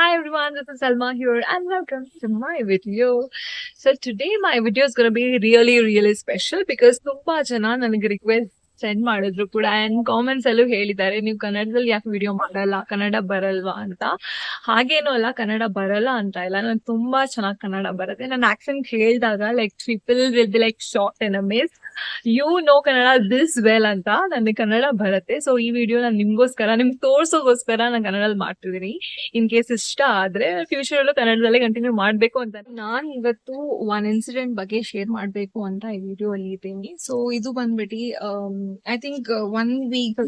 Hi everyone, this is Salma here and welcome to my video. So today my video is going to be really special because ತುಂಬಾ ಜನ ನನಗೆ request send ಮಾಡಿದ್ರು ಕೂಡ and comments ಅಲ್ಲೂ ಹೇಳಿದ್ದಾರೆ ನೀವು ಕನ್ನಡದಲ್ಲಿ ಯಾಕೆ ವಿಡಿಯೋ ಮಾಡಲ್ಲ, ಕನ್ನಡ ಬರಲ್ವಾ ಅಂತ. ಹಾಗೇನೂ ಅಲ್ಲ, ಕನ್ನಡ ಬರಲ್ಲ ಅಂತ ಇಲ್ಲ, ನನಗೆ ತುಂಬಾ ಚೆನ್ನಾಗಿ ಕನ್ನಡ ಬರುತ್ತೆ. ನನ್ನ ಆಕ್ಸೆಂಟ್ ಹೇಳಿದಾಗ like people will be like shocked and amaze, you know Kannada this well ಅಂತ. ನನಗೆ ಕನ್ನಡ ಬರುತ್ತೆ. ಸೊ ಈ ವಿಡಿಯೋ ನಾನು ನಿಮ್ಗೋಸ್ಕರ, ನಿಮ್ಗೆ ತೋರ್ಸೋಗೋಸ್ಕರ ನಾನು ಕನ್ನಡದಲ್ಲಿ ಮಾಡ್ತಿದ್ದೀನಿ. ಇನ್ ಕೇಸ್ ಇಷ್ಟ ಆದ್ರೆ ಫ್ಯೂಚರ್ ಅಲ್ಲೂ ಕನ್ನಡದಲ್ಲೇ ಕಂಟಿನ್ಯೂ ಮಾಡ್ಬೇಕು ಅಂತ ನಾನು ಇವತ್ತು ಒನ್ ಇನ್ಸಿಡೆಂಟ್ ಬಗ್ಗೆ ಶೇರ್ ಮಾಡ್ಬೇಕು ಅಂತ ಈ ವಿಡಿಯೋ ಅಲ್ಲಿ ಇದ್ದೀನಿ. ಸೊ ಇದು ಬಂದ್ಬಿಟ್ಟು ಐ ಥಿಂಕ್ 1 ವೀಕ್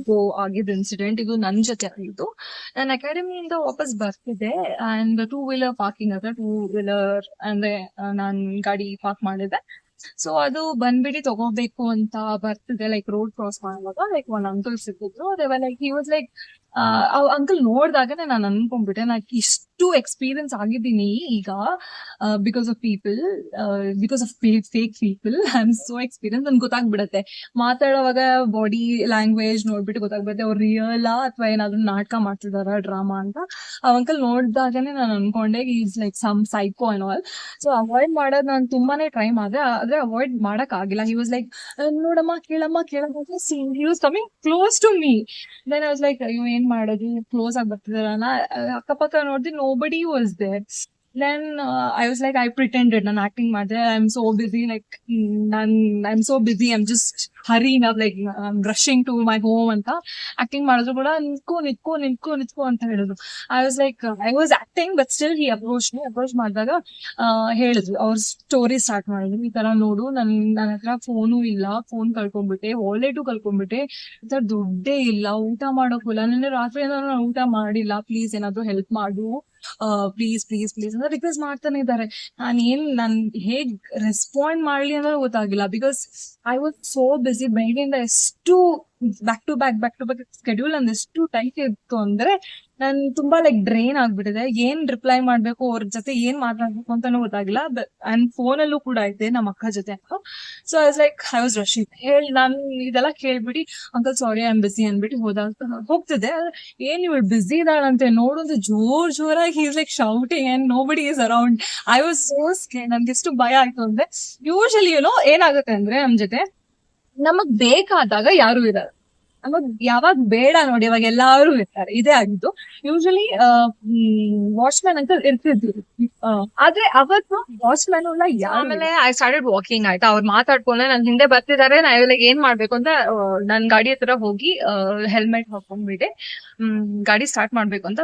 ಆಗಿದ್ದ ಇನ್ಸಿಡೆಂಟ್. ಇದು ನನ್ ಜೊತೆ ಆಗಿದ್ದು. ನಾನು ಅಕಾಡೆಮಿಯಿಂದ ವಾಪಸ್ ಬರ್ತಿದ್ದೆ ಅಂಡ್ 2 ವೀಲರ್ ಪಾರ್ಕಿಂಗ್ ಹತ್ರ 2 ವೀಲರ್ ಅಂದ್ರೆ ನಾನ್ ಗಾಡಿ ಪಾರ್ಕ್ ಮಾಡಿದ್ದೆ. ಸೊ ಅದು ಬಂದ್ಬಿಟ್ಟು ತಗೋಬೇಕು ಅಂತ ಬರ್ತಿದೆ, ಲೈಕ್ ರೋಡ್ ಕ್ರಾಸ್ ಮಾಡುವಾಗ ಲೈಕ್ ಒಂದ್ ಅಂಕಲ್ ಸಿಕ್ಕಿದ್ರು. Like he was like uncle ನೋಡ್ದಾಗನೆ ನಾನು ಅನ್ಕೊಂಡ್ಬಿಟ್ಟೆ, ನಾನು ಇಷ್ಟು ಎಕ್ಸ್ಪೀರಿಯನ್ಸ್ ಆಗಿದ್ದೀನಿ ಈಗ because of people, because of fake people. I am so experience. ನನ್ಗೆ ಗೊತ್ತಾಗ್ಬಿಡತ್ತೆ ಮಾತಾಡೋವಾಗ ಬಾಡಿ ಲ್ಯಾಂಗ್ವೇಜ್ ನೋಡ್ಬಿಟ್ಟು ಗೊತ್ತಾಗ್ಬಿಡುತ್ತೆ ಅವ್ರು ರಿಯಲ್ ಅಥವಾ ಏನಾದ್ರು ನಾಟಕ ಮಾಡ್ತಿದಾರ, ಡ್ರಾಮಾ ಅಂತ. ಆ ಅಂಕಲ್ ನೋಡ್ದಾಗನೆ ನಾನು ಅನ್ಕೊಂಡೆ is like some psycho and all. So avoid ಮಾಡೋದು ನಾನು ತುಂಬಾನೇ ಟ್ರೈ ಮಾಡಿದೆ, ಆದ್ರೆ ಅವಾಯ್ಡ್ ಮಾಡಕ್ ಆಗಿಲ್ಲ. ಹಿ ವಾಸ್ ಲೈಕ್ ನೋಡಮ್ಮ ಕೇಳಮ್ಮ he was coming close to me. Then I was like ಅಯ್ಯೋ ಏನ್ ಮಾಡೋದು, ಕ್ಲೋಸ್ ಆಗಿ ಬರ್ತಿದಾರಲ್ಲ. ಅಕ್ಕಪಕ್ಕ ನೋಡಿದ್ರೆ nobody was there. Then I was like, I pretended, ನಾನು ಆಕ್ಟಿಂಗ್ ಮಾಡಿದೆ. I am so busy, like I am so busy, I am just hurrying up, like I am rushing to my home ಅಂತ acting ಮಾಡಿದ್ರು ಕೂಡ ನಿತ್ಕೋ ಅಂತ ಹೇಳಿದ್ರು. I was like, I was acting but still he approach ಮಾಡಿದಾಗ ಹೇಳಿದ್ರು, ಅವ್ರ story start ಮಾಡಿದ್ರು. ಈ ತರ ನೋಡು, ನನ್ನ ಹತ್ರ ಫೋನು ಇಲ್ಲ, ಫೋನ್ ಕಳ್ಕೊಂಡ್ಬಿಟ್ಟೆ, ವಾಲೆಟು ಕಳ್ಕೊಂಡ್ಬಿಟ್ಟೆ, ಈ ತರ ದುಡ್ಡೇ ಇಲ್ಲ, ಊಟ ಮಾಡೋಕಿಲ್ಲ, ನಿನ್ನೆ ರಾತ್ರಿಯಿಂದ ನಾನು ಊಟ ಮಾಡಿಲ್ಲ, ಪ್ಲೀಸ್ ಏನಾದ್ರು ಹೆಲ್ಪ್ ಮಾಡು, ಪ್ಲೀಸ್ ಅಂತ ರಿಕ್ವೆಸ್ಟ್ ಮಾಡ್ತಾನೆ ಇದ್ದಾರೆ. ನಾನ್ ಹೇಗ್ ರೆಸ್ಪಾಂಡ್ ಮಾಡ್ಲಿ ಅಂತ ಗೊತ್ತಾಗಿಲ್ಲ, because I was so busy. ಬೆಳಗ್ಗೆಯಿಂದ ಎಷ್ಟು ಬ್ಯಾಕ್ ಟು ಬ್ಯಾಕ್ ಸ್ಕೆಡ್ಯೂಲ್ ಅಂದ್ ಎಷ್ಟು ಟೈಟ್ ಇತ್ತು ಅಂದ್ರೆ ನಾನ್ ತುಂಬಾ ಲೈಕ್ ಡ್ರೈನ್ ಆಗ್ಬಿಟ್ಟಿದೆ. ಏನ್ ರಿಪ್ಲೈ ಮಾಡ್ಬೇಕು, ಅವ್ರ ಜೊತೆ ಏನ್ ಮಾತಾಡ್ಬೇಕು ಅಂತಾನು ಗೊತ್ತಾಗಿಲ್ಲ. ಅಂಡ್ ಫೋನ್ ಅಲ್ಲೂ ಕೂಡ ಐತೆ ನಮ್ಮ ಅಕ್ಕ ಜೊತೆ. So I was like, I was rushing. ನಾನು ಇದೆಲ್ಲ ಕೇಳ್ಬಿಟ್ಟು uncle sorry I am busy ಅಂದ್ಬಿಟ್ಟು ಹೋಗ್ತಿದ್ದೆ. ಏನ್ ಇವಳು ಬಿಸಿ ಇದಾಳಂತೆ ನೋಡೋದು, ಜೋರಾಗಿ is like shouting and nobody is around. I was so scared. ನನ್ಗೆ ಎಷ್ಟು ಭಯ ಆಯ್ತು ಅಂದ್ರೆ, ಯೂಶಲಿ ಏನಾಗುತ್ತೆ ಅಂದ್ರೆ ನಮ್ ಜೊತೆ ನಮಗ್ ಬೇಕಾದಾಗ ಯಾರು ಇರಲ್ಲ, ನಮಗ್ ಯಾವಾಗ ಬೇಡ ನೋಡಿ ಅವಾಗ ಎಲ್ಲಾರು ಇರ್ತಾರೆ. ಇದೇ ಆಗಿದ್ದು. ಯೂಶಲಿ ವಾಚ್ಮ್ಯಾನ್ ಅಂತ ಇರ್ತಿದ್ರು, ಆದ್ರೆ ಅವತ್ತು ವಾಚ್ಮ್ಯಾನ್ ಎಲ್ಲ. ಆಮೇಲೆ ಐ ಸ್ಟಾರ್ಟೆಡ್ ವಾಕಿಂಗ್. ಆಯ್ತಾ, ಅವ್ರು ಮಾತಾಡ್ಕೊಂಡೆ ನನ್ ಹಿಂದೆ ಬರ್ತಿದ್ದಾರೆ. ನಾವ್ ಏನ್ ಮಾಡ್ಬೇಕು ಅಂತ ನನ್ ಗಾಡಿ ಹತ್ರ ಹೋಗಿ ಹೆಲ್ಮೆಟ್ ಹಾಕೊಂಡ್ಬಿಟ್ಟೆ ಗಾಡಿ ಸ್ಟಾರ್ಟ್ ಮಾಡ್ಬೇಕು ಅಂತ